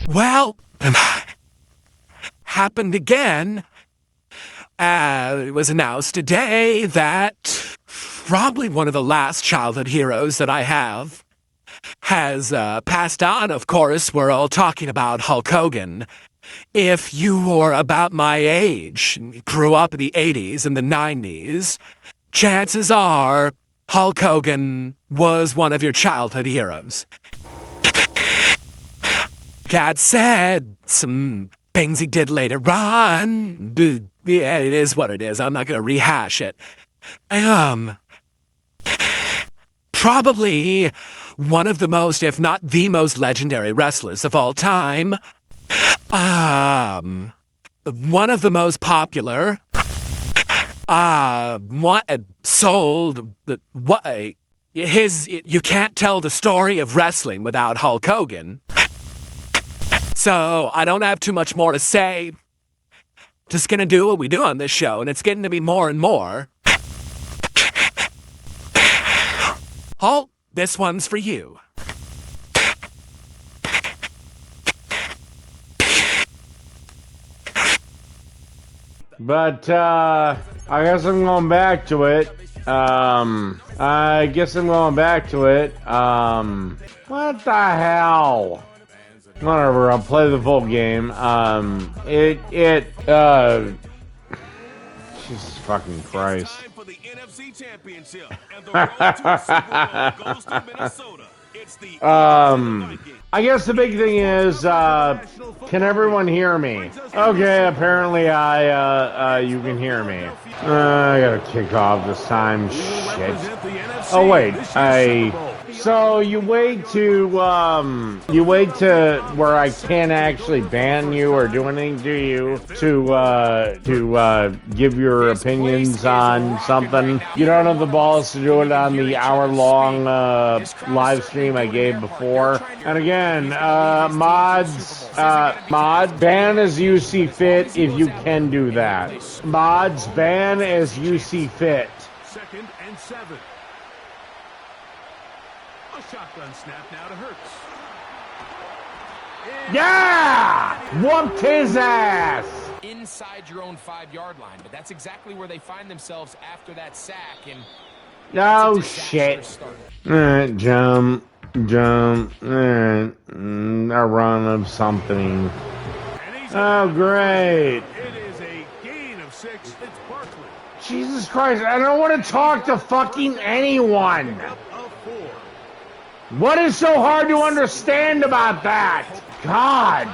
Well, happened again. It was announced today that probably one of the last childhood heroes that I have has passed on. Of course, we're all talking about Hulk Hogan. If you were about my age, grew up in the 80s and the 90s, chances are Hulk Hogan was one of your childhood heroes. Dad said some things he did later on. Yeah, it is what it is. I'm not going to rehash it. Probably one of the most, if not the most legendary wrestlers of all time. One of the most popular. Sold. You can't tell the story of wrestling without Hulk Hogan. So, I don't have too much more to say. Just gonna do what we do on this show, and it's getting to be more and more. Hulk, this one's for you. But, I guess I'm going back to it. What the hell? Whatever, I'll play the full game. Jesus fucking Christ. I guess the big thing is, can everyone hear me? Okay, apparently you can hear me. I gotta kick off this time. Shit. Oh wait, so you wait to where I can't actually ban you or do anything to you to give your opinions on something. You don't have the balls to do it on the hour-long live stream I gave before. And again, mods, ban as you see fit if you can do that. Mods, ban as you see fit. 2nd and 7. A shotgun snap now to Hurts. Yeah! Whooped his ass! Inside your own 5-yard line, but that's exactly where they find themselves after that sack. And oh shit! Alright, jump. Alright, a run of something. Oh great! It is a gain of 6. It's Barkley. Jesus Christ! I don't want to talk to fucking anyone. What is so hard to understand about that? God,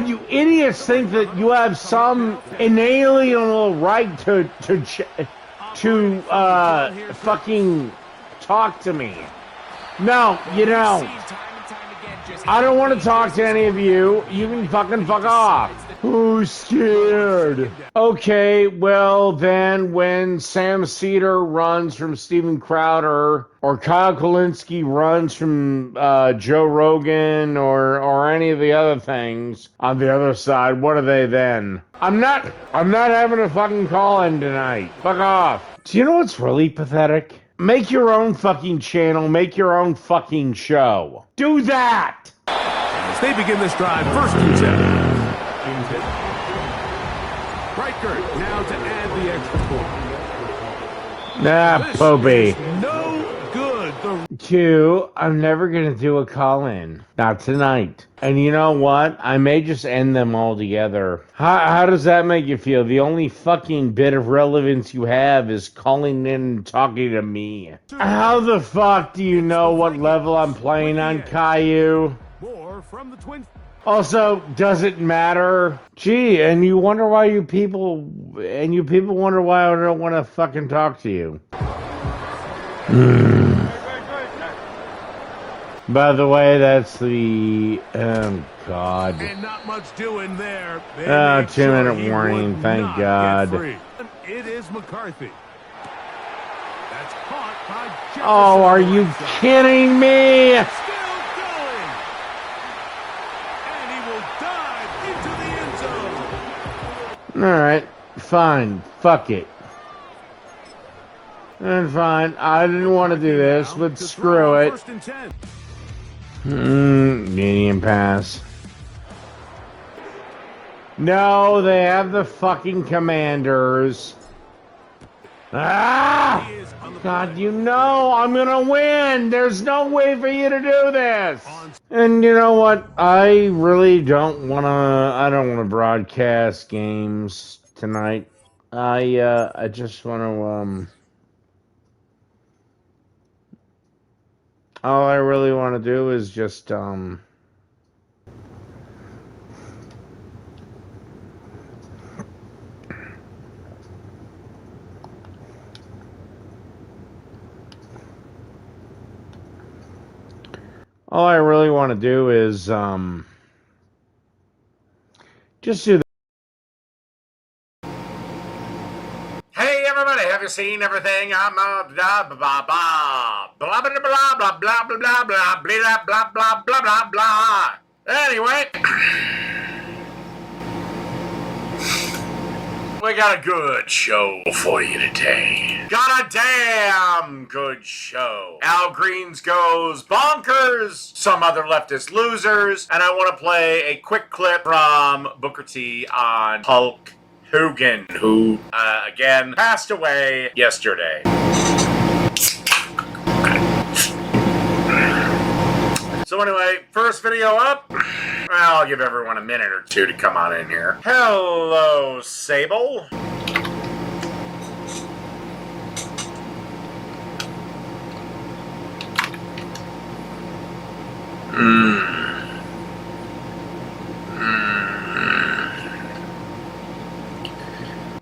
you idiots think that you have some inalienable right to fucking talk to me. No, you don't. I don't want to talk to any of you. You can fucking fuck off. Who's scared? Okay, well then when Sam Cedar runs from Steven Crowder or Kyle Kulinski runs from Joe Rogan or any of the other things on the other side, what are they then? I'm not having a fucking call in tonight. Fuck off. Do you know what's really pathetic? Make your own fucking channel, make your own fucking show. Do that! As they begin this drive, 1st and 7. Reichert now to add the extra point. Nah, Popey. No good. Q, I'm never gonna do a call-in. Not tonight. And you know what? I may just end them all together. How does that make you feel? The only fucking bit of relevance you have is calling in and talking to me. How the fuck do you know what level I'm playing on, Caillou? More from the Twins. Also, does it matter? Gee, and you wonder why you people wonder why I don't want to fucking talk to you. By the way, that's the God. And not much doing there. 2-minute warning, thank God. It is McCarthy. That's caught by Jefferson. Oh, are you kidding me? Still going. And he will dive into the end zone. Alright, fine. Fuck it. And fine, I didn't want to do this, but screw it. Medium pass. No, they have the fucking Commanders. Ah! God, you know I'm gonna win! There's no way for you to do this! And you know what? I really don't wanna broadcast games tonight. I just wanna, all I really wanna do is just, all I really want to do is, just do. Hey everybody, have you seen everything? I'm blah blah blah blah blah blah blah blah blah blah blah blah blah blah blah blah blah blah. Anyway, we got a good show for you today. Got a damn good show. Al Greens goes bonkers, some other leftist losers, and I want to play a quick clip from Booker T on Hulk Hogan, who, again, passed away yesterday. So anyway, first video up. I'll give everyone a minute or two to come on in here. Hello, Sable.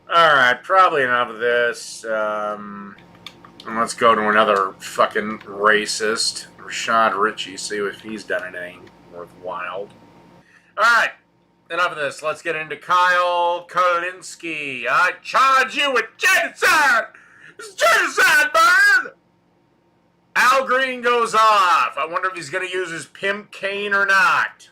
Alright, probably enough of this. Let's go to another fucking racist. Rashad Ritchie, see if he's done anything worthwhile. Alright, enough of this. Let's get into Kyle Kolinsky. I charge you with genocide! It's genocide, man! Al Green goes off. I wonder if he's going to use his pimp cane or not.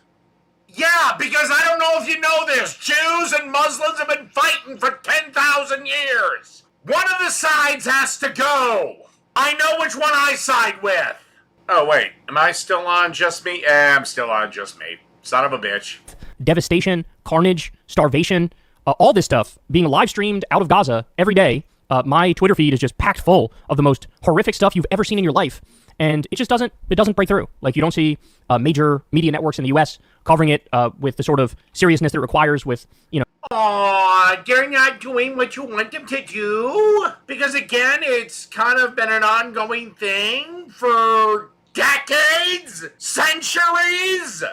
Yeah, because I don't know if you know this. Jews and Muslims have been fighting for 10,000 years. One of the sides has to go. I know which one I side with. Oh, wait. Am I still on Just Me? I'm still on Just Me. Son of a bitch. Devastation, carnage, starvation, all this stuff being live streamed out of Gaza every day. My Twitter feed is just packed full of the most horrific stuff you've ever seen in your life. And it just doesn't break through. Like, you don't see major media networks in the U.S. covering it with the sort of seriousness that it requires with, you know. Aw, they're not doing what you want them to do? Because, again, it's kind of been an ongoing thing for decades, centuries.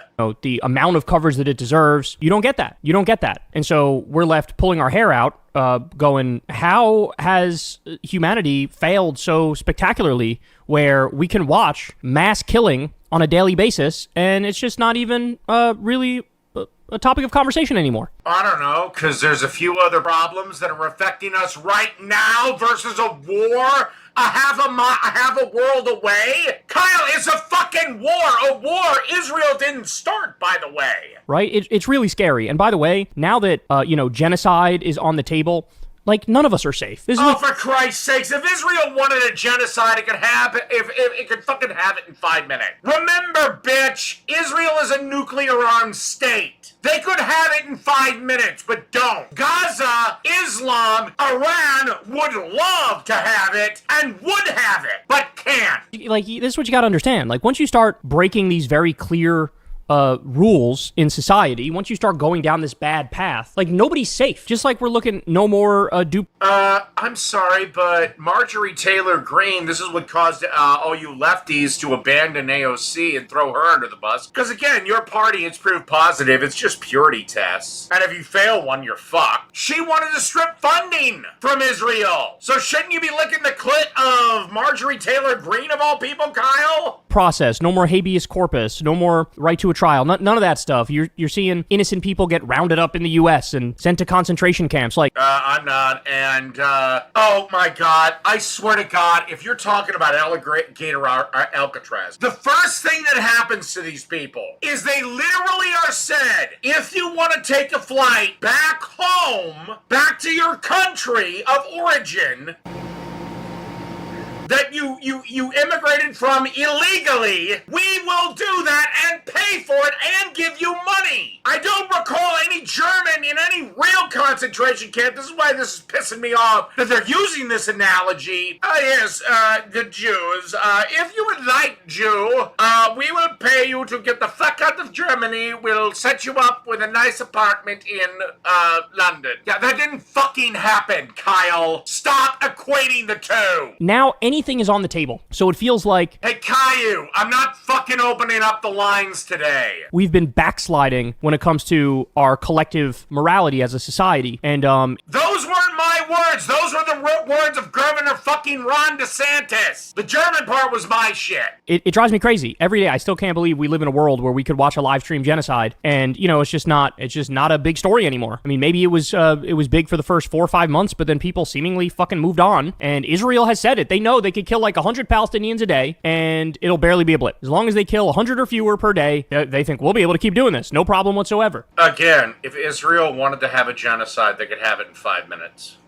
The amount of coverage that it deserves, you don't get that. You don't get that. And so we're left pulling our hair out, going, how has humanity failed so spectacularly where we can watch mass killing on a daily basis and it's just not even really a topic of conversation anymore? I don't know, because there's a few other problems that are affecting us right now versus a war a half a world away. Kyle, it's a fucking war. A war Israel didn't start, by the way. Right? It's really scary. And by the way, now that, genocide is on the table, like, none of us are safe. For Christ's sakes, if Israel wanted a genocide, it could have it. If it could fucking have it in 5 minutes. Remember, bitch, Israel is a nuclear-armed state. They could have it in 5 minutes, but don't. Gaza, Islam, Iran would love to have it and would have it, but can't. Like, this is what you gotta understand. Like, once you start breaking these very clear rules in society, once you start going down this bad path, like, nobody's safe. Just like we're looking no more I'm sorry, but Marjorie Taylor Greene, this is what caused all you lefties to abandon AOC and throw her under the bus. Because again, your party, it's proof positive, it's just purity tests. And if you fail one, you're fucked. She wanted to strip funding from Israel. So shouldn't you be licking the clit of Marjorie Taylor Greene of all people, Kyle? Process, no more habeas corpus, no more right to a trial, none of that stuff. You're seeing innocent people get rounded up in the U.S. and sent to concentration camps. Like, I'm not, and oh my God, I swear to God, if you're talking about alligator Alcatraz, the first thing that happens to these people is they literally are said, if you want to take a flight back home, back to your country of origin, that you immigrated from illegally, we will do that and pay for it and give you money. I don't recall any German in any real concentration camp. This is why this is pissing me off, that they're using this analogy. Yes, the Jews. If you would like Jew, we will pay you to get the fuck out of Germany. We'll set you up with a nice apartment in, London. Yeah, that didn't fucking happen, Kyle. Stop equating the two. Now anything is on the table. So it feels like, Hey, Caillou, I'm not fucking opening up the lines today. we've been backsliding when it comes to our collective morality as a society. And Those weren't my words. Those were the words of Governor fucking Ron DeSantis. The German part was my shit. it drives me crazy every day. I still can't believe we live in a world where we could watch a live stream genocide, and it's just not a big story anymore. I mean, maybe it was big for the first 4 or 5 months, but then people seemingly fucking moved on. And Israel has said it. They know they could kill like 100 Palestinians a day, and it'll barely be a blip. As long as they kill 100 or fewer per day, they think we'll be able to keep doing this, no problem whatsoever. Again, if Israel wanted to have a genocide, they could have it in 5 minutes.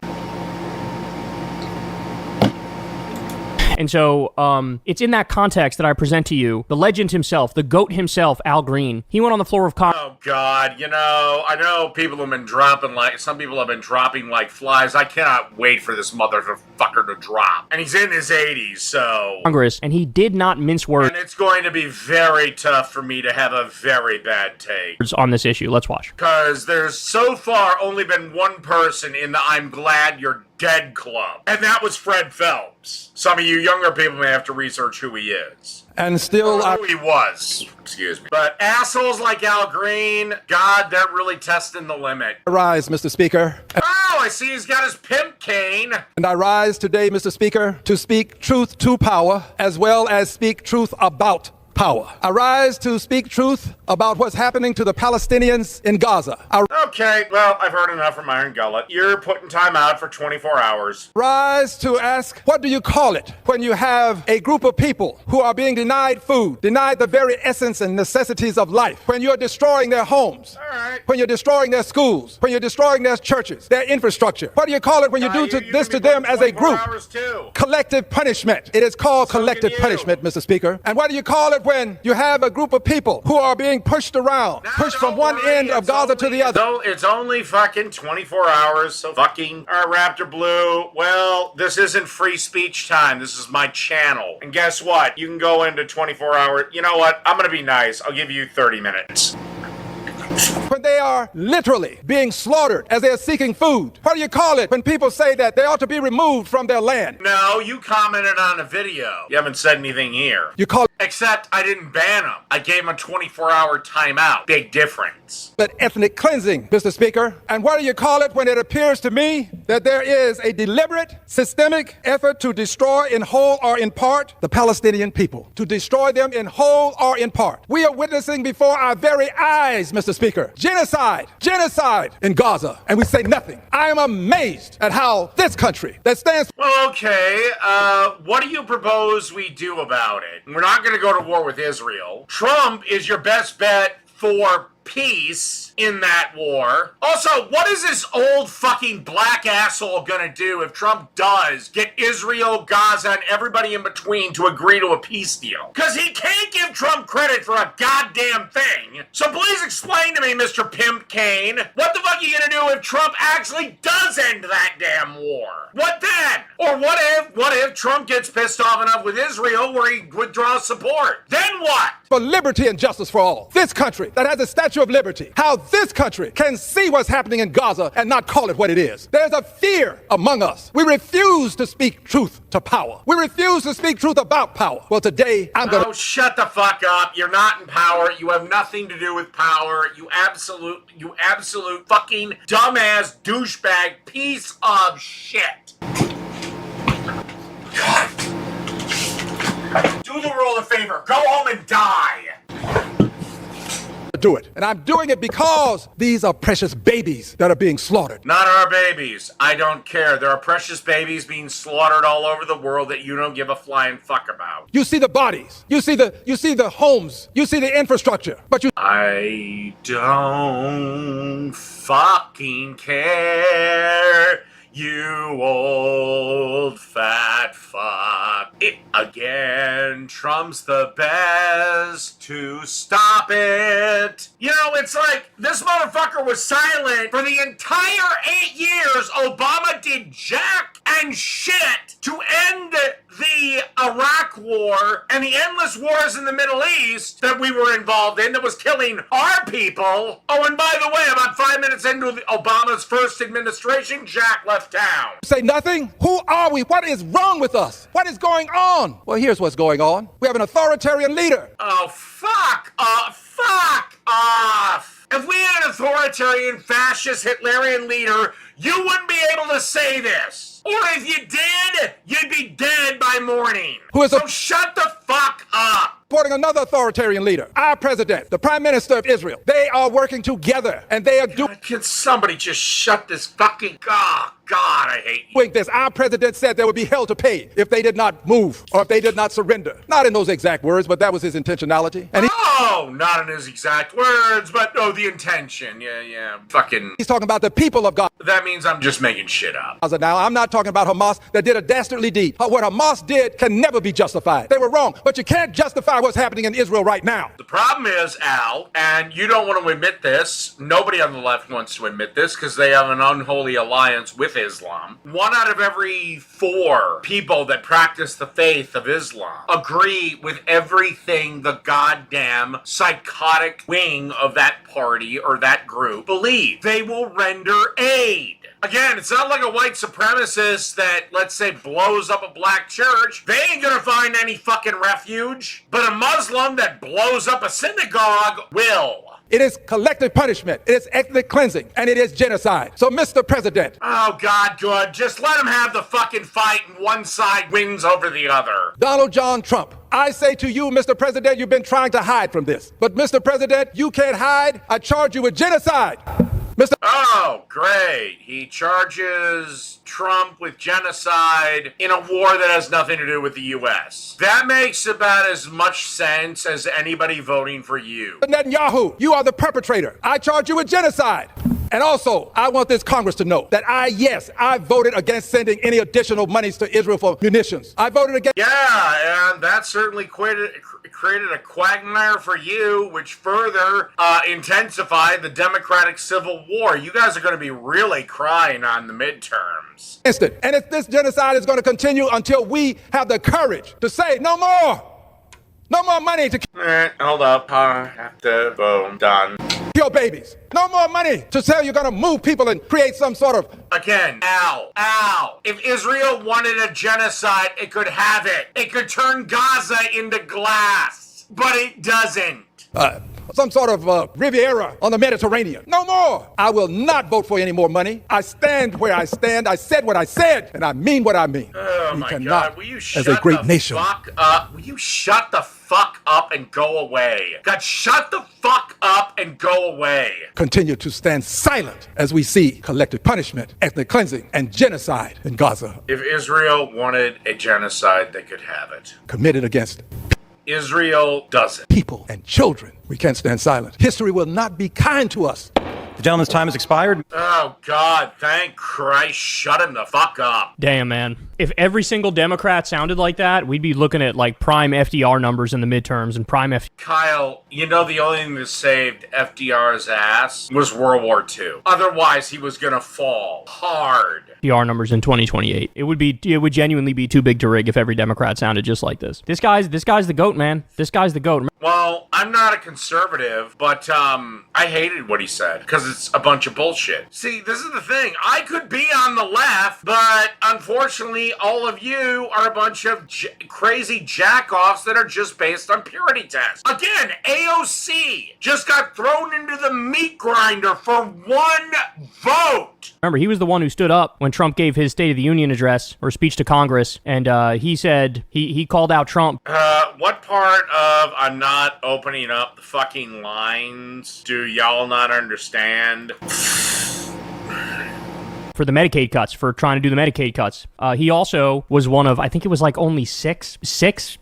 And so it's in that context that I present to you the legend himself, the GOAT himself, Al Green. He went on the floor of Congress. Oh, God, I know people have been dropping some people have been dropping like flies. I cannot wait for this motherfucker to drop. And he's in his 80s, so... Congress, and he did not mince words And it's going to be very tough for me to have a very bad take. on this issue. Let's watch. Because there's so far only been one person in the I'm glad you're dead club. And that was Fred Phelps. Some of you younger people may have to research who he is. And still, Who he was. Excuse me. But assholes like Al Green, God, they're really testing the limit. I rise, Mr. Speaker. Oh, I see he's got his pimp cane. And I rise today, Mr. Speaker, to speak truth to power, as well as speak truth about power. I rise to speak truth about what's happening to the Palestinians in Gaza. I Okay, well, I've heard enough from Iron Gullet. You're putting time out for 24 hours. rise to ask, what do you call it when you have a group of people who are being denied food, denied the very essence and necessities of life, when you're destroying their homes, All right. when you're destroying their schools, when you're destroying their churches, their infrastructure? What do you call it when you do this to them as a group? Hours too. Collective punishment. It is called So collective can you. punishment, Mr. Speaker. And what do you call it when you have a group of people who are being pushed around, pushed from one end of Gaza to the other? It's only fucking 24 hours, so fucking. All right, Raptor Blue. Well, this isn't free speech time. This is my channel. And guess what? You can go into 24 hours. You know what? I'm gonna be nice. I'll give you 30 minutes. When they are literally being slaughtered as they are seeking food. What do you call it when people say that they ought to be removed from their land? No, you commented on a video. You haven't said anything here. You call Except I didn't ban him. I gave him a 24-hour timeout. Big difference. it ethnic cleansing, Mr. Speaker. And what do you call it when it appears to me that there is a deliberate, systemic effort to destroy in whole or in part the Palestinian people? To destroy them in whole or in part. We are witnessing before our very eyes, Mr. Speaker, genocide in Gaza, and we say nothing. I am amazed at how this country that stands Well, okay. What do you propose we do about it? We're not going to go to war with Israel. Trump is your best bet for peace in that war. Also, what is this old fucking black asshole gonna do if Trump does get Israel, Gaza, and everybody in between to agree to a peace deal? Because he can't give Trump credit for a goddamn thing. So please explain to me, Mr. Pimp Kane, what the fuck are you gonna do if Trump actually does end that damn war? What then? Or what if Trump gets pissed off enough with Israel where he withdraws support? Then what? for liberty and justice for all. This country that has a Statue of Liberty, how this country can see what's happening in Gaza and not call it what it is. There's a fear among us. We refuse to speak truth to power. We refuse to speak truth about power. Well, today I'm going to... Oh, shut the fuck up. You're not in power. You have nothing to do with power. You absolute fucking dumbass douchebag piece of shit. God. Do the world a favor. Go home and die. do it. And I'm doing it because these are precious babies that are being slaughtered. Not our babies. I don't care. There are precious babies being slaughtered all over the world that you don't give a flying fuck about. You see the bodies. You see the homes. You see the infrastructure. But you... I don't fucking care, you old fat fuck. Again, Trump's the best to stop it. You know, it's like this motherfucker was silent for the entire 8 years. Obama did jack and shit to end the Iraq war and the endless wars in the Middle East that we were involved in that was killing our people. Oh, and by the way, about 5 minutes into Obama's first administration, Jack left town. Say nothing? Who are we? What is wrong with us? What is going on? Well, here's what's going on. We have an authoritarian leader. Oh, fuck off. If we had an authoritarian, fascist, Hitlerian leader, you wouldn't be able to say this. Or if you did, you'd be dead by morning. So shut the fuck up. Supporting another authoritarian leader, our president, the prime minister of Israel. They are working together, and they are doing... Can somebody just shut this fucking... God, I hate you. Doing this. Our president said there would be hell to pay if they did not move or if they did not surrender. Not in those exact words, but that was his intentionality. And not in his exact words, but the intention. Yeah, fucking... He's talking about the people of God. That means I'm just making shit up. Now, I'm not talking about Hamas that did a dastardly deed. What Hamas did can never be justified. They were wrong, but you can't justify what's happening in Israel right now. The problem is, Al, and you don't want to admit this, nobody on the left wants to admit this because they have an unholy alliance with Islam. 1 out of every 4 people that practice the faith of Islam agree with everything the goddamn psychotic wing of that party or that group believe. They will render aid. Again, it's not like a white supremacist that, let's say, blows up a black church. They ain't gonna find any fucking refuge. But a Muslim that blows up a synagogue will. It is collective punishment. It is ethnic cleansing. And it is genocide. So, Mr. President. Oh, God, good. Just let them have the fucking fight and one side wins over the other. Donald John Trump. I say to you, Mr. President, you've been trying to hide from this. But, Mr. President, you can't hide. I charge you with genocide. Oh, great. He charges Trump with genocide in a war that has nothing to do with the U.S. That makes about as much sense as anybody voting for you. Netanyahu, you are the perpetrator. I charge you with genocide. And also, I want this Congress to know that I voted against sending any additional monies to Israel for munitions. I voted against... Yeah, and that certainly created a quagmire for you, which further intensified the Democratic Civil War. You guys are going to be really crying on the midterms. And if this genocide is going to continue until we have the courage to say no more. No more money to... Hold up. Boom, done. Kill babies. No more money to say you're going to move people and create some sort of... Again, Al. If Israel wanted a genocide, it could have it. It could turn Gaza into glass. But it doesn't. Some sort of Riviera on the Mediterranean. No more. I will not vote for any more money. I stand where I stand. I said what I said, and I mean what I mean. Oh, we my cannot, God. Will you as a great nation. Fuck up? Will you shut the fuck up and go away? God, shut the fuck up and go away. Continue to stand silent as we see collective punishment, ethnic cleansing, and genocide in Gaza. If Israel wanted a genocide, they could have it. Committed against Israel doesn't. People and children. We can't stand silent. History will not be kind to us. The gentleman's time has expired. Oh, God, thank Christ. Shut him the fuck up. Damn, man. If every single Democrat sounded like that, we'd be looking at like prime FDR numbers in the midterms and prime Kyle, you know the only thing that saved FDR's ass was World War II. Otherwise, he was gonna fall hard. FDR numbers in 2028. It would genuinely be too big to rig if every Democrat sounded just like this. This guy's the GOAT, man. This guy's the GOAT. Well, I'm not a conservative, but I hated what he said because it's a bunch of bullshit. See, this is the thing. I could be on the left, but unfortunately, all of you are a bunch of crazy jackoffs that are just based on purity tests. Again, AOC just got thrown into the meat grinder for one vote. Remember, he was the one who stood up when Trump gave his State of the Union address or speech to Congress, and he said he called out Trump. What part of I'm not opening up the fucking lines do y'all not understand? For the Medicaid cuts, for trying to do the Medicaid cuts. He also was one of, I think it was like only six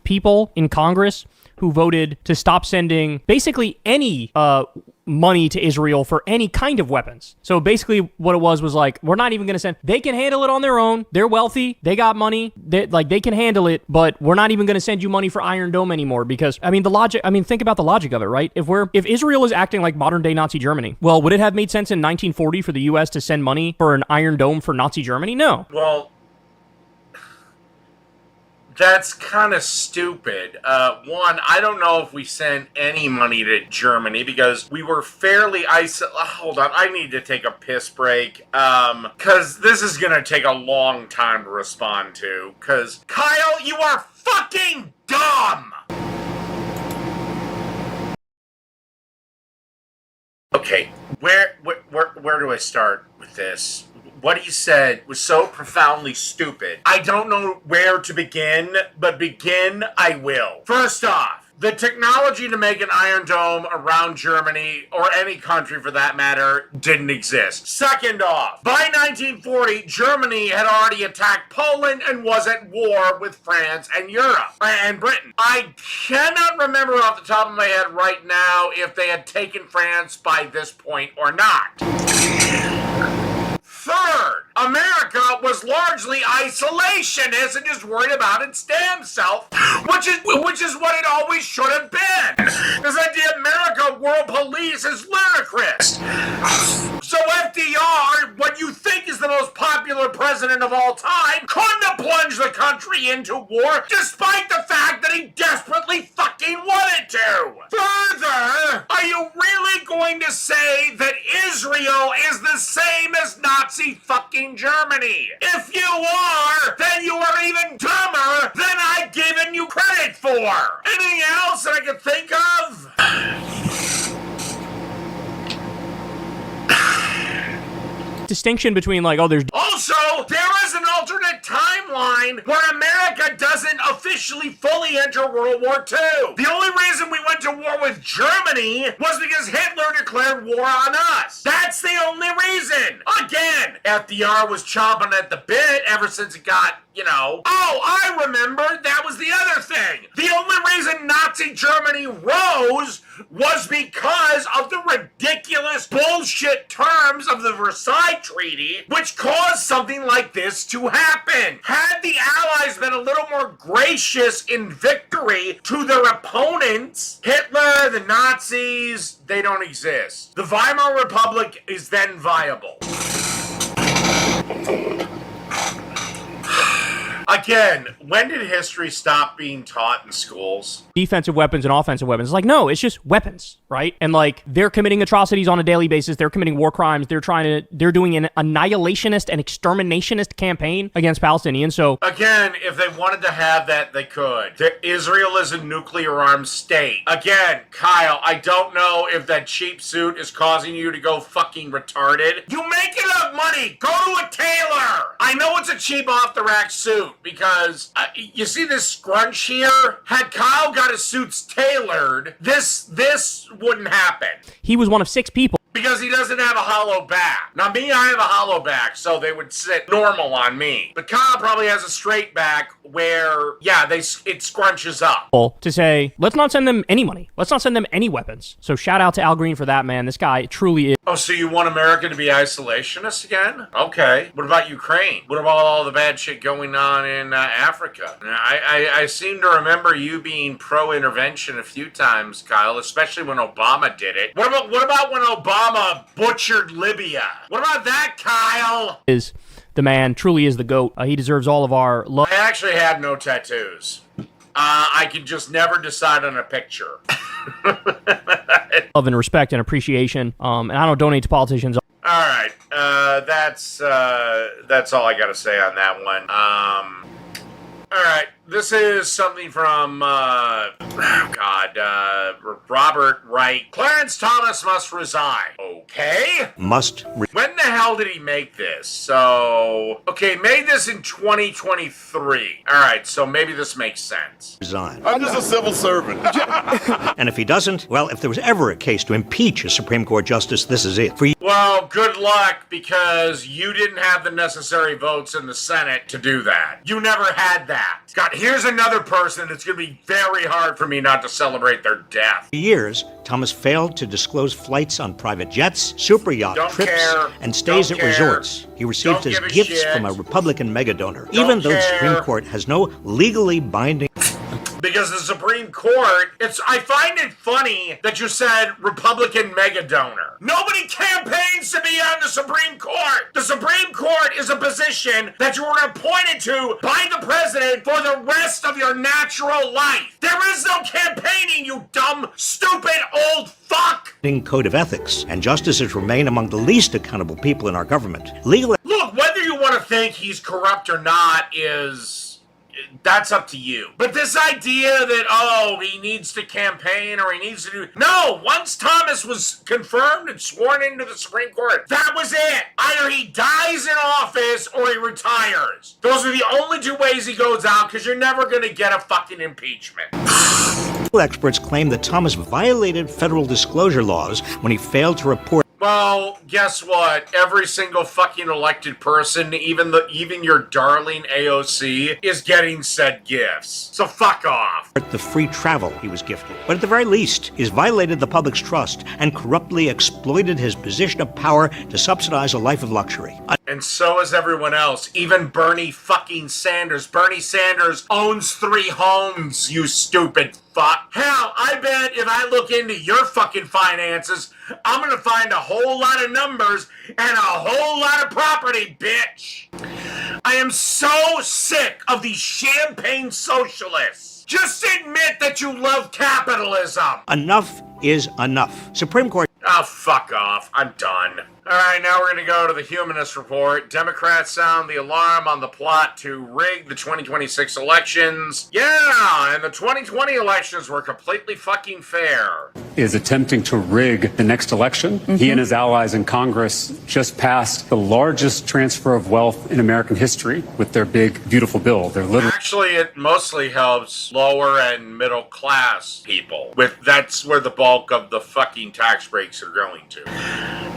people in Congress who voted to stop sending basically any money to Israel for any kind of weapons. So basically what it was like, we're not even going to send, they can handle it on their own. They're wealthy. They got money. They can handle it, but we're not even going to send you money for Iron Dome anymore because, think about the logic of it, right? If Israel is acting like modern day Nazi Germany, well, would it have made sense in 1940 for the U.S. to send money for an Iron Dome for Nazi Germany? No. Well, that's kind of stupid. One, I don't know if we sent any money to Germany because we were fairly isolated. Hold on, I need to take a piss break. Because this is going to take a long time to respond to. Because, Kyle, you are fucking dumb! Okay, where do I start with this? What he said was so profoundly stupid. I don't know where to begin, but begin I will. First off, the technology to make an Iron Dome around Germany, or any country for that matter, didn't exist. Second off, by 1940, Germany had already attacked Poland and was at war with France and Europe, and Britain. I cannot remember off the top of my head right now if they had taken France by this point or not. Third, America was largely isolationist and just worried about its damn self, which is what it always should have been. This idea of America world police is ludicrous. So FDR, what you think is the most popular president of all time, couldn't have plunged the country into war despite the fact that he desperately fucking wanted to. Further, are you really going to say that Israel is the same as Nazi fucking Germany? If you are, then you are even dumber than I've given you credit for. Anything else that I can think of? Distinction between there's also, there is an alternate timeline where America doesn't officially fully enter World War II. The only reason we went to war with Germany was because Hitler declared war on us. That's the only reason. Again, FDR was chomping at the bit ever since it got, Oh, I remember. That was the other thing. The only reason Nazi Germany rose was because of the ridiculous bullshit terms of the Versailles Treaty, which caused something like this to happen. Had the Allies been a little more gracious in victory to their opponents, Hitler, the Nazis, they don't exist. The Weimar Republic is then viable. Again, when did history stop being taught in schools? Defensive weapons and offensive weapons. No, it's just weapons, right? And they're committing atrocities on a daily basis. They're committing war crimes. They're doing an annihilationist and exterminationist campaign against Palestinians. So again, if they wanted to have that, they could. Israel is a nuclear armed state. Again, Kyle, I don't know if that cheap suit is causing you to go fucking retarded. You make enough money. Go to a tailor. I know it's a cheap off the rack suit. Because, you see this scrunch here? Had Kyle got his suits tailored, this wouldn't happen. He was one of 6 people. Because he doesn't have a hollow back. Now, me, I have a hollow back, so they would sit normal on me. But Kyle probably has a straight back where, it scrunches up. To say, let's not send them any money. Let's not send them any weapons. So shout out to Al Green for that, man. This guy truly is. Oh, so you want America to be isolationist again? Okay. What about Ukraine? What about all the bad shit going on in Africa? I seem to remember you being pro-intervention a few times, Kyle, especially when Obama did it. What about when Obama butchered Libya? What about that, Kyle? Is the man, truly is the GOAT. He deserves all of our love. I actually had no tattoos. I could just never decide on a picture. Love and respect and appreciation. And I don't donate to politicians. All right. That's all I got to say on that one. All right. This is something from, Robert Wright. Clarence Thomas must resign. Okay. When the hell did he make this? So, okay, made this in 2023. All right, so maybe this makes sense. Resign. I'm just a civil servant. And if he doesn't, well, if there was ever a case to impeach a Supreme Court justice, this is it. Well, good luck, because you didn't have the necessary votes in the Senate to do that. You never had that. Got Here's another person that's going to be very hard for me not to celebrate their death. For years, Thomas failed to disclose flights on private jets, super yacht trips, and stays at resorts. He received his gifts from a Republican megadonor, even though the Supreme Court has no legally binding... Because the Supreme Court, I find it funny that you said Republican megadonor. Nobody campaigns to be on the Supreme Court. The Supreme Court is a position that you were appointed to by the president for the rest of your natural life. There is no campaigning, you dumb, stupid, old fuck. Code of ethics, and justices remain among the least accountable people in our government. Look, whether you want to think he's corrupt or not that's up to you. But this idea that, he needs to campaign or he needs to do... No, once Thomas was confirmed and sworn into the Supreme Court, that was it. Either he dies in office or he retires. Those are the only two ways he goes out, because you're never going to get a fucking impeachment. Experts claim that Thomas violated federal disclosure laws when he failed to report... Well, guess what? Every single fucking elected person, even your darling AOC, is getting said gifts. So fuck off. The free travel he was gifted. But at the very least, he's violated the public's trust and corruptly exploited his position of power to subsidize a life of luxury. And so is everyone else, even Bernie fucking Sanders. Bernie Sanders owns 3 homes, you stupid fuck. Hell, I bet if I look into your fucking finances, I'm gonna find a whole lot of numbers and a whole lot of property, bitch. I am so sick of these champagne socialists. Just admit that you love capitalism. Enough is enough. Supreme Court... Oh, fuck off. I'm done. All right, now we're going to go to the Humanist Report. Democrats sound the alarm on the plot to rig the 2026 elections. Yeah, and the 2020 elections were completely fucking fair. Is attempting to rig the next election. He and his allies in Congress just passed the largest transfer of wealth in American history with their big, beautiful bill. Actually, it mostly helps lower and middle class people. That's where the bulk of the fucking tax breaks are going to.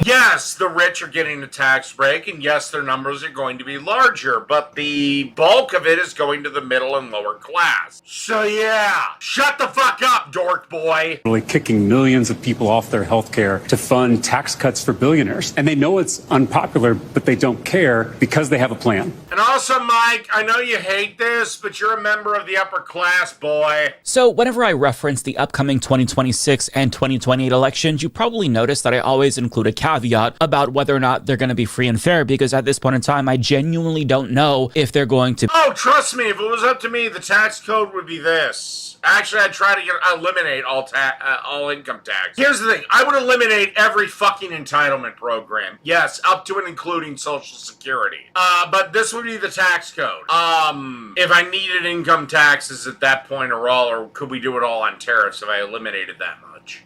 Yes, the rich are getting a tax break, and yes, their numbers are going to be larger, but the bulk of it is going to the middle and lower class. So yeah, shut the fuck up, dork boy. Really kicking millions of people off their health care to fund tax cuts for billionaires. And they know it's unpopular, but they don't care because they have a plan. And also, Mike, I know you hate this, but you're a member of the upper class, boy. So whenever I reference the upcoming 2026 and 2028 elections, you probably notice that I always include a caveat about whether or not they're going to be free and fair, because at this point in time, I genuinely don't know if they're going to... Oh, trust me, if it was up to me, the tax code would be this. Actually, I'd try to eliminate all income tax. Here's the thing. I would eliminate every fucking entitlement program. Yes, up to and including Social Security. But this would be the tax code. If I needed income taxes at that point or could we do it all on tariffs if I eliminated that much?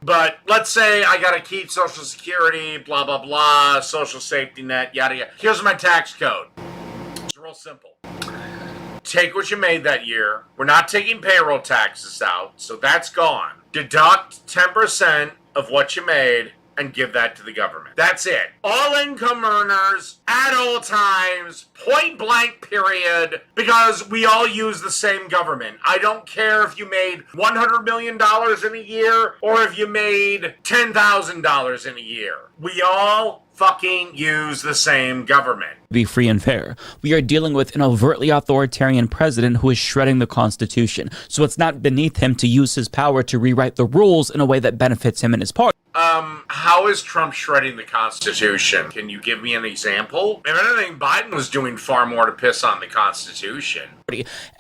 But let's say I gotta keep Social Security, blah, blah, blah, social safety net, yada, yada. Here's my tax code. It's real simple. Take what you made that year. We're not taking payroll taxes out, so that's gone. Deduct 10% of what you made and give that to the government. That's it. All income earners, at all times, point blank period, because we all use the same government. I don't care if you made $100 million in a year or if you made $10,000 in a year. We all fucking use the same government. Be free and fair. We are dealing with an overtly authoritarian president who is shredding the Constitution. So it's not beneath him to use his power to rewrite the rules in a way that benefits him and his party. How is Trump shredding the Constitution? Can you give me an example? If anything, Biden was doing far more to piss on the Constitution.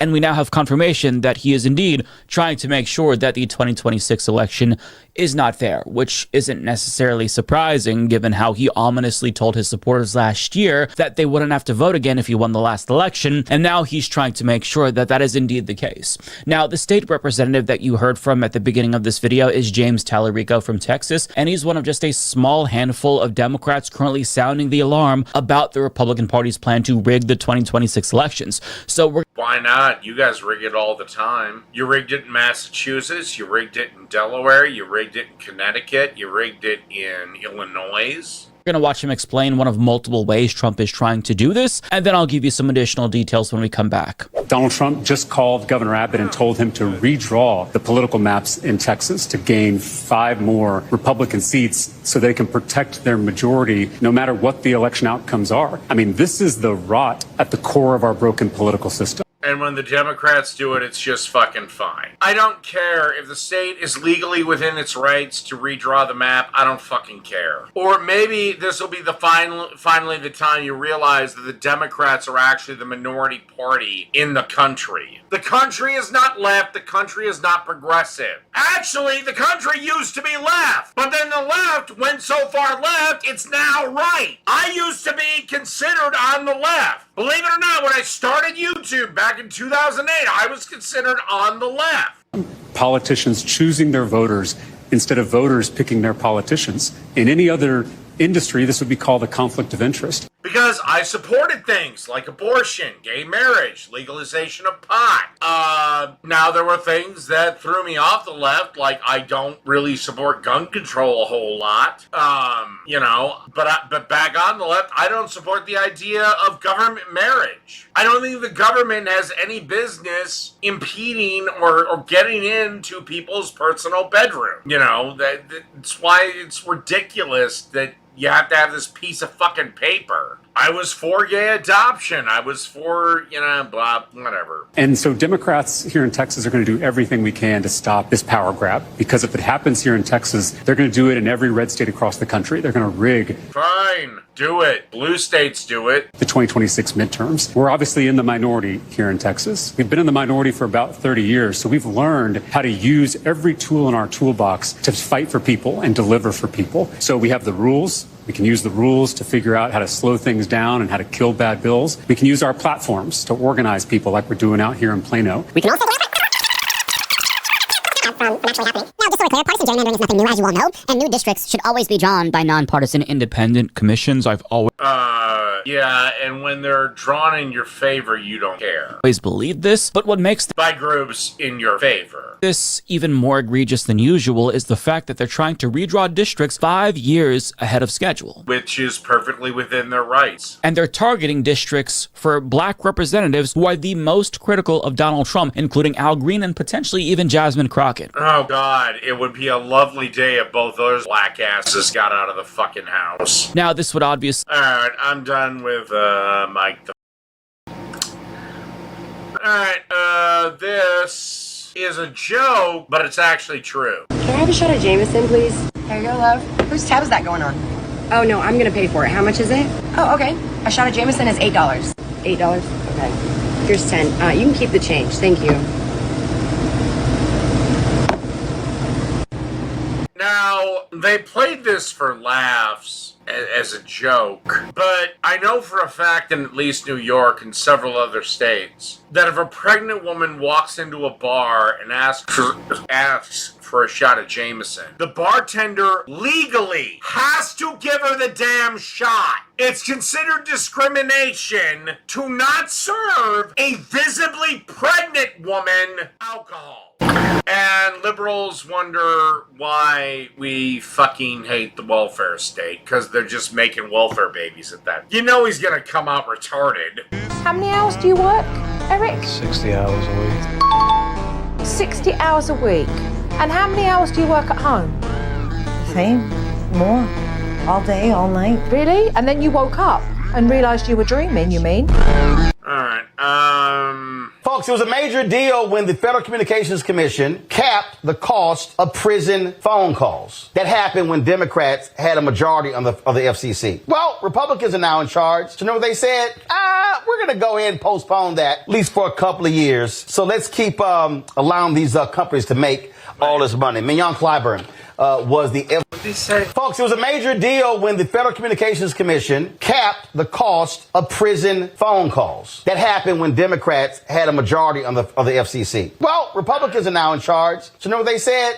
And we now have confirmation that he is indeed trying to make sure that the 2026 election is not fair, which isn't necessarily surprising given how he ominously told his supporters last year that they wouldn't have to vote again if he won the last election, and now he's trying to make sure that that is indeed the case. Now, the state representative that you heard from at the beginning of this video is James Tallarico from Texas, and he's one of just a small handful of Democrats currently sounding the alarm about the Republican Party's plan to rig the 2026 elections. So why not? You guys rig it all the time. You rigged it in Massachusetts, you rigged it in Delaware, you rigged it in Connecticut, you rigged it in Illinois. We're going to watch him explain one of multiple ways Trump is trying to do this, and then I'll give you some additional details when we come back. Donald Trump just called Governor Abbott and told him to redraw the political maps in Texas to gain 5 more Republican seats so they can protect their majority no matter what the election outcomes are. I mean, this is the rot at the core of our broken political system. And when the Democrats do it, it's just fucking fine. I don't care if the state is legally within its rights to redraw the map. I don't fucking care. Or maybe this will be the finally the time you realize that the Democrats are actually the minority party in the country. The country is not left. The country is not progressive. Actually, the country used to be left. But then the left went so far left, it's now right. I used to be considered on the left. Believe it or not, when I started YouTube back in 2008, I was considered on the left. Politicians choosing their voters instead of voters picking their politicians. In any other industry, this would be called a conflict of interest. Because I supported things like abortion, gay marriage, legalization of pot. Now there were things that threw me off the left, like I don't really support gun control a whole lot. But back on the left, I don't support the idea of government marriage. I don't think the government has any business impeding or getting into people's personal bedroom. That's why it's ridiculous that you have to have this piece of fucking paper. I was for gay adoption. I was for, blah, whatever. And so Democrats here in Texas are going to do everything we can to stop this power grab, because if it happens here in Texas, they're going to do it in every red state across the country. They're going to rig. Fine. Do it. Blue states do it. The 2026 midterms. We're obviously in the minority here in Texas. We've been in the minority for about 30 years, so we've learned how to use every tool in our toolbox to fight for people and deliver for people. So we have the rules. We can use the rules to figure out how to slow things down and how to kill bad bills. We can use our platforms to organize people like we're doing out here in Plano. We can also naturally happening. Now, just so we're clear, partisan gerrymandering is nothing new, as you all know, and new districts should always be drawn by nonpartisan independent commissions. I've always yeah, and when they're drawn in your favor, you don't care. always believed this, but what makes By groups in your favor. this even more egregious than usual is the fact that they're trying to redraw districts 5 years ahead of schedule. Which is perfectly within their rights. And they're targeting districts for black representatives who are the most critical of Donald Trump, including Al Green and potentially even Jasmine Crockett. Oh, God, it would be a lovely day if both those black asses got out of the fucking house. Now, this would obviously... Alright, I'm done with, Mike the... Alright, this is a joke, but it's actually true. Can I have a shot of Jameson, please? Here you go, love. Whose tab is that going on? Oh, no, I'm gonna pay for it. How much is it? Oh, okay. A shot of Jameson is $8. $8? Okay. Here's 10. You can keep the change. Thank you. Now, they played this for laughs as a joke, but I know for a fact in at least New York and several other states that if a pregnant woman walks into a bar and asks for a shot of Jameson, the bartender legally has to give her the damn shot. It's considered discrimination to not serve a visibly pregnant woman alcohol. And liberals wonder why we fucking hate the welfare state, because they're just making welfare babies at that. You know he's gonna come out retarded. How many hours do you work, Eric? 60 hours a week. 60 hours a week. And how many hours do you work at home? Same. More. All day, all night. Really? And then you woke up and realized you were dreaming, you mean? Alright, Folks, it was a major deal when the Federal Communications Commission capped the cost of prison phone calls. That happened when Democrats had a majority of the FCC. Well, Republicans are now in charge. So you know what they said? We're going to go ahead and postpone that at least for a couple of years. So let's keep allowing these companies to make all this money. Mignon Clyburn was the Folks, it was a major deal when the Federal Communications Commission capped the cost of prison phone calls. That happened when Democrats had a majority of the FCC. Well, Republicans are now in charge. So you know what they said?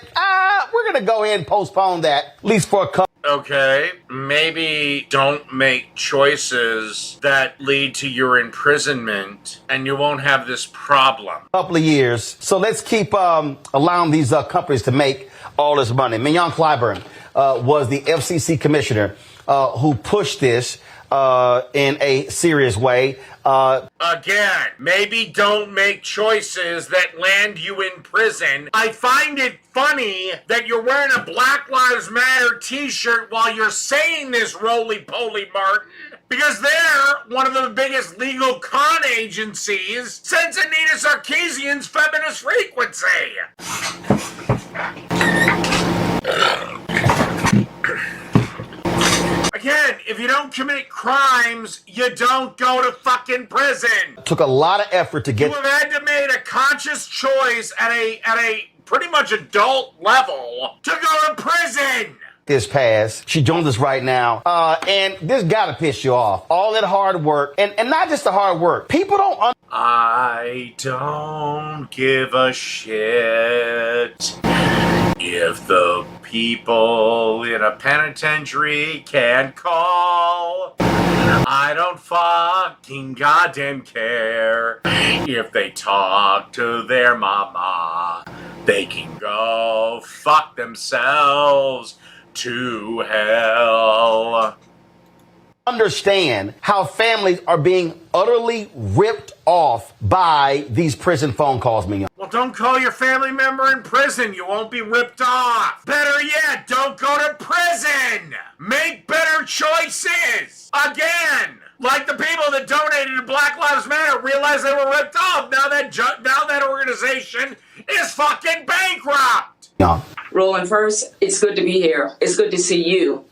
We're going to go ahead and postpone that at least for a couple. Okay, maybe don't make choices that lead to your imprisonment and you won't have this problem. Couple of years. So let's keep allowing these companies to make all this money. Mignon Clyburn was the FCC commissioner who pushed this in a serious way. Again, maybe don't make choices that land you in prison. I find it funny that you're wearing a Black Lives Matter t-shirt while you're saying this, roly-poly Martin, because they're one of the biggest legal con agencies since Anita Sarkeesian's feminist frequency. Again, if you don't commit crimes, you don't go to fucking prison. Took a lot of effort to get. You have had to make a conscious choice at a pretty much adult level to go to prison. This passed. She joins us right now. And this gotta piss you off. All that hard work, and not just the hard work. People don't I don't give a shit if the people in a penitentiary can't call. I don't fucking goddamn care if they talk to their mama. They can go fuck themselves to hell. understand how families are being utterly ripped off by these prison phone calls, Mignon. Well, don't call your family member in prison. You won't be ripped off. Better yet, don't go to prison. Make better choices. Again, like the people that donated to Black Lives Matter realized they were ripped off. Now that organization is fucking bankrupt. Yeah. Roland, first, it's good to be here. It's good to see you,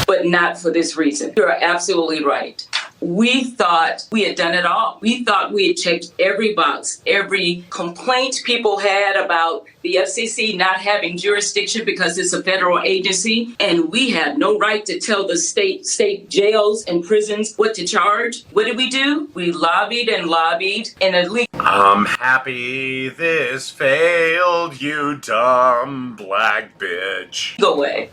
but not for this reason. You're absolutely right. We thought we had done it all. We thought we had checked every box, every complaint people had about the FCC not having jurisdiction because it's a federal agency, and we had no right to tell the state jails and prisons what to charge. What did we do? We lobbied, and at least I'm happy this failed, you dumb black bitch. go away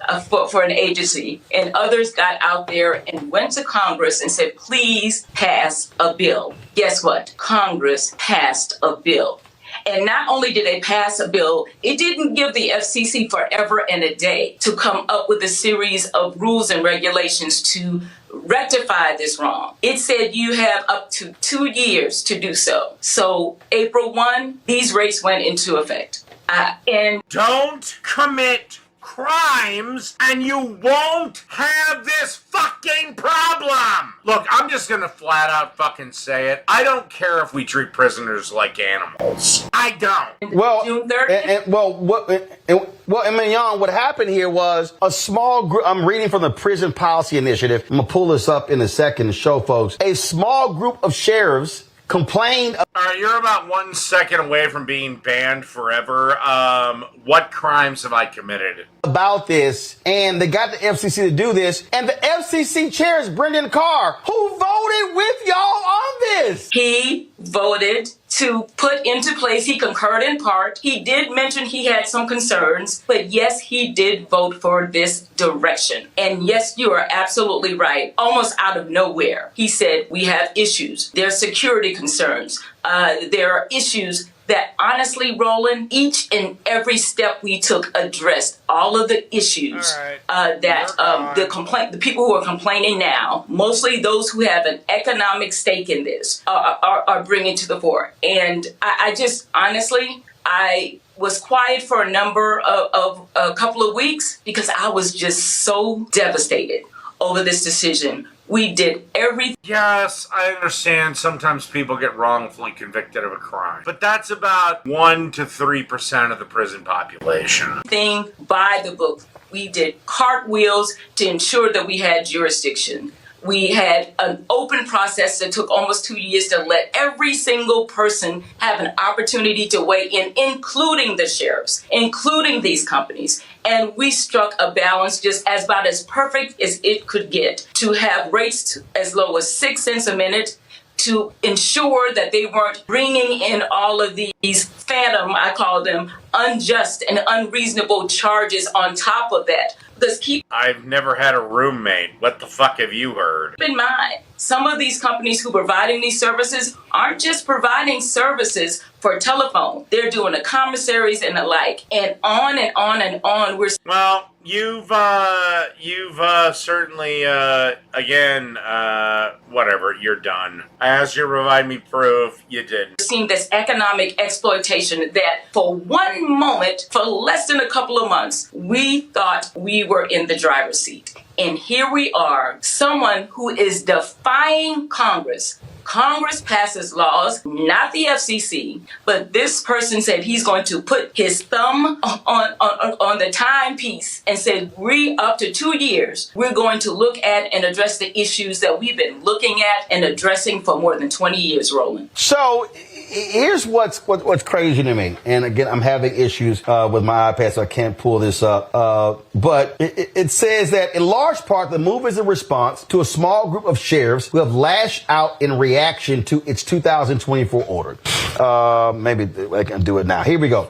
for an agency, and others got out there and went to Congress and said, please pass a bill. Guess what? Congress passed a bill. And not only did they pass a bill, it didn't give the FCC forever and a day to come up with a series of rules and regulations to rectify this wrong. It said you have up to 2 years to do so. So April 1, these rates went into effect. And don't commit crimes and you won't have this fucking problem. Look, I'm just gonna flat out fucking say it. I don't care if we treat prisoners like animals. I don't. Well, June 30th? And Mignon, what happened here was a small group. I'm reading from the Prison Policy Initiative. I'm gonna pull this up in a second to show folks. A small group of sheriffs complained. All right, you're about 1 second away from being banned forever. What crimes have I committed? About this, and they got the FCC to do this, and the FCC chair is Brendan Carr, who voted with y'all on this. he voted to put into place, he concurred in part. He did mention he had some concerns, but yes, he did vote for this direction. And yes, you are absolutely right. Almost out of nowhere, he said, we have issues. There are security concerns. There are issues that honestly, Roland, each and every step we took addressed all of the issues the people who are complaining now, mostly those who have an economic stake in this, are bringing to the fore. And I just honestly, I was quiet for a couple of weeks because I was just so devastated over this decision. We did everything. Yes, I understand sometimes people get wrongfully convicted of a crime, but that's about 1 to 3% of the prison population. By the book. We did cartwheels to ensure that we had jurisdiction. We had an open process that took almost 2 years to let every single person have an opportunity to weigh in, including the sheriffs, including these companies. And we struck a balance just about as perfect as it could get to have rates as low as 6 cents a minute to ensure that they weren't bringing in all of these phantom, I call them, unjust and unreasonable charges on top of that. I've never had a roommate. What the fuck have you heard? Keep in mind, some of these companies who are providing these services aren't just providing services for telephone. They're doing the commissaries and the like, and on and on and on. Well, you've certainly, again, whatever, you're done. I asked you to provide me proof, you didn't. Seeing this economic exploitation that for one moment, for less than a couple of months, we thought we were in the driver's seat. And here we are, someone who is defying Congress. Congress passes laws, not the FCC, but this person said he's going to put his thumb on the timepiece and said, up to 2 years, we're going to look at and address the issues that we've been looking at and addressing for more than 20 years, Roland. So here's what's crazy to me. And again, I'm having issues with my iPad, so I can't pull this up. But it says that in large part, the move is a response to a small group of sheriffs who have lashed out in reaction to its 2024 order. Maybe I can do it now. Here we go.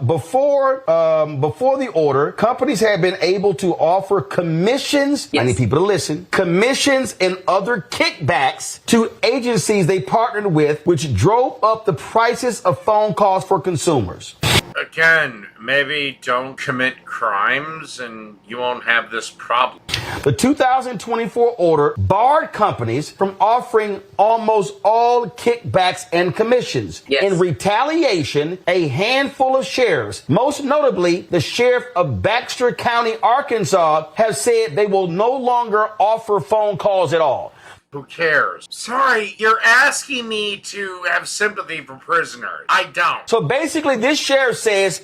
Before the order, companies have been able to offer commissions. Yes. I need people to listen. Commissions and other kickbacks to agencies they partnered with, which drove up the prices of phone calls for consumers. Again, maybe don't commit crimes and you won't have this problem. The 2024 order barred companies from offering almost all kickbacks and commissions. Yes. In retaliation, a handful of sheriffs, most notably the sheriff of Baxter County, Arkansas, have said they will no longer offer phone calls at all. Who cares? Sorry, you're asking me to have sympathy for prisoners. I don't. So basically, this sheriff says,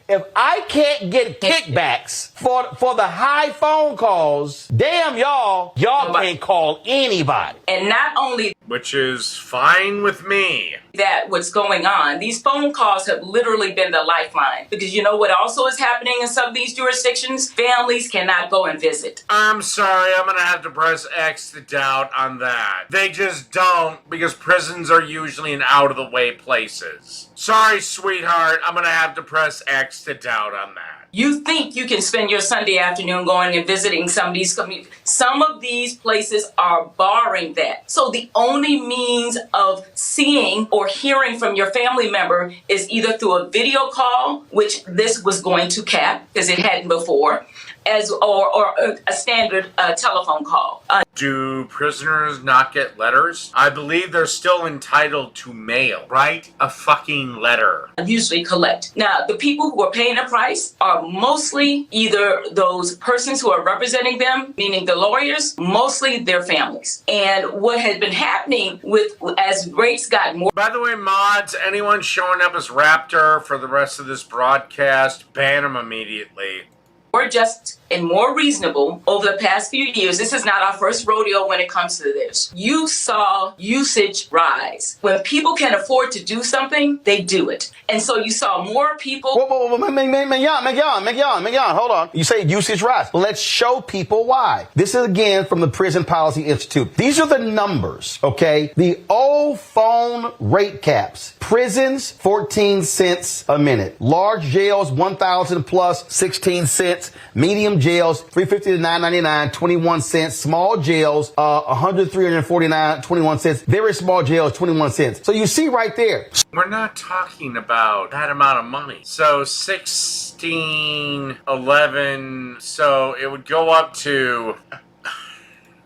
if I can't get kickbacks for the high phone calls, damn y'all can't call anybody. And not only, which is fine with me, that what's going on, these phone calls have literally been the lifeline. Because you know what also is happening in some of these jurisdictions? Families cannot go and visit. I'm sorry, I'm going to have to press X to doubt on that. They just don't, because prisons are usually in out-of-the-way places. Sorry, sweetheart, I'm going to have to press X to doubt on that. You think you can spend your Sunday afternoon going and visiting some of these communities. Some of these places are barring that. So the only means of seeing or hearing from your family member is either through a video call, which this was going to cap because it hadn't before, or a standard telephone call. Do prisoners not get letters? I believe they're still entitled to mail. Write a fucking letter. Usually collect. Now, the people who are paying the price are mostly either those persons who are representing them, meaning the lawyers, mostly their families. And what has been happening as rates got more... By the way, mods, anyone showing up as Raptor for the rest of this broadcast, ban them immediately. More just and more reasonable over the past few years. This is not our first rodeo when it comes to this. You saw usage rise. When people can afford to do something, they do it. And so you saw more people... Whoa, McYon, hold on. You say usage rise. Well, let's show people why. This is again from the Prison Policy Institute. These are the numbers, okay? The old phone rate caps. Prisons, 14 cents a minute. Large jails, 1,000 plus, 16 cents. Medium jails, $350 to $9.99, 21 cents. Small jails, 100, 349, 21 cents. Very small jails, 21 cents. So you see right there. We're not talking about that amount of money. So 16, 11, so it would go up to...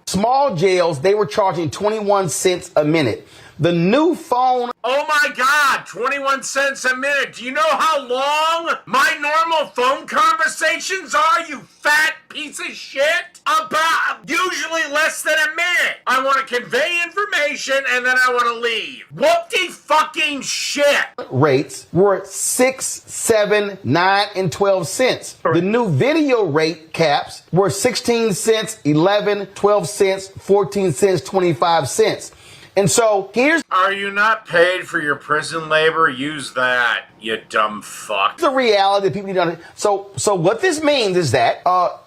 Small jails, they were charging 21 cents a minute. The new phone... Oh my God, 21 cents a minute. Do you know how long my normal phone conversations are, you fat piece of shit? About usually less than a minute. I want to convey information and then I want to leave. Whoop-de-fucking shit. Rates were 6, 7, 9, and 12 cents. The new video rate caps were 16 cents, 11, 12 cents, 14 cents, 25 cents. And so here's... Are you not paid for your prison labor? Use that, you dumb fuck. The reality that people don't... So what this means is that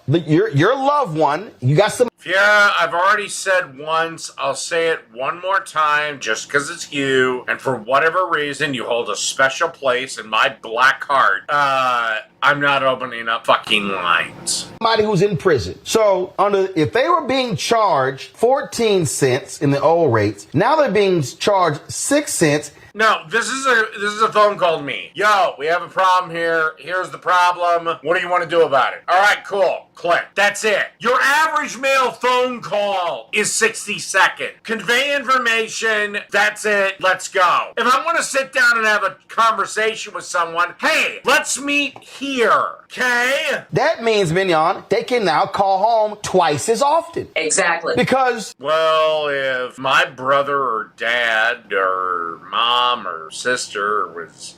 your loved one, you got some... Yeah, I've already said once, I'll say it one more time, just because it's you, and for whatever reason you hold a special place in my black heart, I'm not opening up fucking lines. Somebody who's in prison. So if they were being charged 14 cents in the old rates, now they're being charged 6 cents. No, this is a phone call to me. Yo, we have a problem here. Here's the problem. What do you want to do about it? All right, cool. Click. That's it. Your average male phone call is 60 seconds. Convey information. That's it. Let's go. If I want to sit down and have a conversation with someone, hey, let's meet here. Okay? That means, Mignon, they can now call home twice as often. Exactly. Because, well, if my brother or dad or mom or sister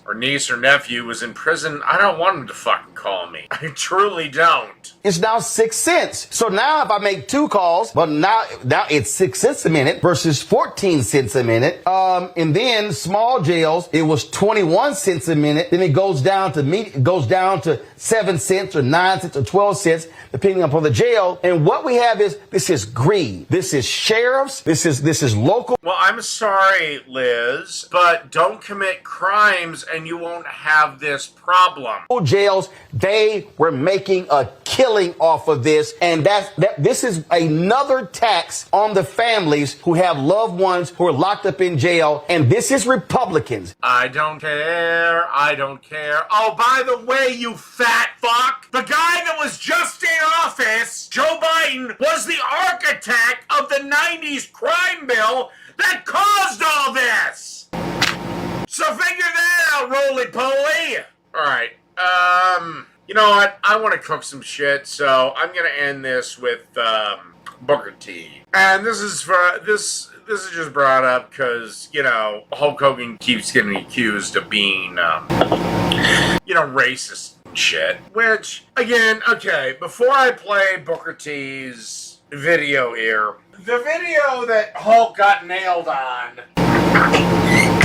or niece or nephew was in prison, I don't want them to fucking call me. I truly don't. it's now 6 cents. So now if I make 2 calls, well, now it's 6 cents a minute versus 14 cents a minute. And then small jails, it was 21 cents a minute. Then it goes down to 7 cents or 9 cents or 12 cents, depending upon the jail. And what we have is, this is greed. This is sheriffs. This is local. Well, I'm sorry, Liz, but don't commit crimes and you won't have this problem. Jails, they were making a killing off of this. And this is another tax on the families who have loved ones who are locked up in jail. And this is Republicans. I don't care. I don't care. Oh, by the way, you fat fuck, the guy that was just in office, Joe Biden, was the architect of the 90s crime bill that caused all this. So figure that out, roly-poly. All right. You know what? I want to cook some shit, so I'm gonna end this with Booker T. And this is just brought up because, you know, Hulk Hogan keeps getting accused of being, racist and shit. Which, again, okay, before I play Booker T's video here, the video that Hulk got nailed on,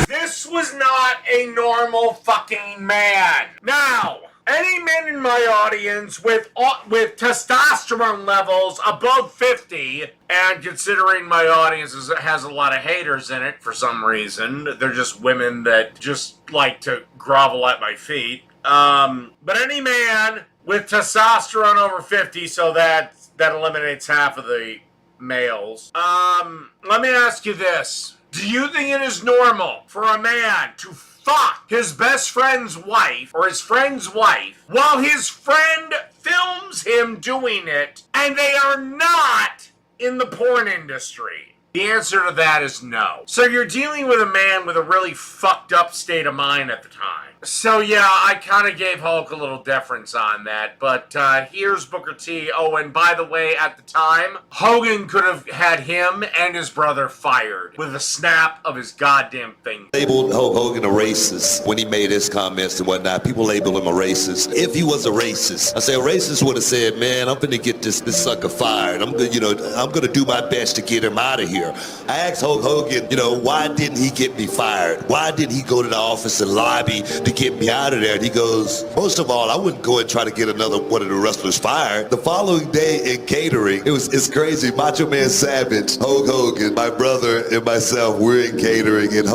this was not a normal fucking man. Now, any men in my audience with testosterone levels above 50, and considering my audience has a lot of haters in it for some reason, they're just women that just like to grovel at my feet. But any man with testosterone over 50, so that eliminates half of the males. Let me ask you this. Do you think it is normal for a man to fuck his best friend's wife or his friend's wife while his friend films him doing it and they are not in the porn industry? The answer to that is no. So you're dealing with a man with a really fucked up state of mind at the time. So yeah, I kind of gave Hulk a little deference on that, but here's Booker T. Oh, and by the way, at the time, Hogan could have had him and his brother fired with a snap of his goddamn finger. Labeled Hulk Hogan a racist when he made his comments and whatnot. People labeled him a racist. If he was a racist, I say a racist would have said, "Man, I'm finna get this sucker fired. I'm gonna do my best to get him out of here." I asked Hulk Hogan, why didn't he get me fired? Why didn't he go to the office and lobby to get me out of there? And he goes, most of all, I wouldn't go and try to get another one of the wrestlers fired. The following day in catering, it's crazy. Macho Man Savage, Hulk Hogan, my brother and myself, we're in catering, and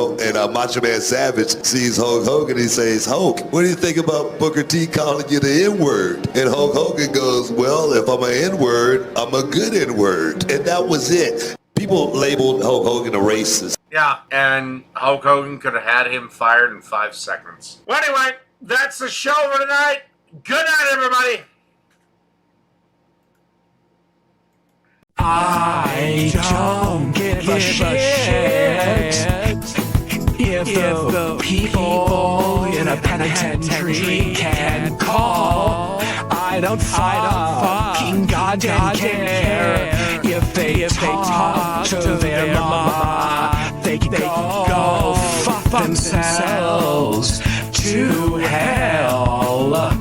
Macho Man Savage sees Hulk Hogan. He says, "Hulk, what do you think about Booker T calling you the N-word?" And Hulk Hogan goes, "Well, if I'm an N-word, I'm a good N-word." And that was it. People labeled Hulk Hogan a racist. Yeah, and Hulk Hogan could have had him fired in 5 seconds. Well, anyway, that's the show for tonight. Good night, everybody. I don't give a shit if the people in a penitentiary can call. I don't fucking goddamn care if they talk to their mama. They can go fuck themselves to hell.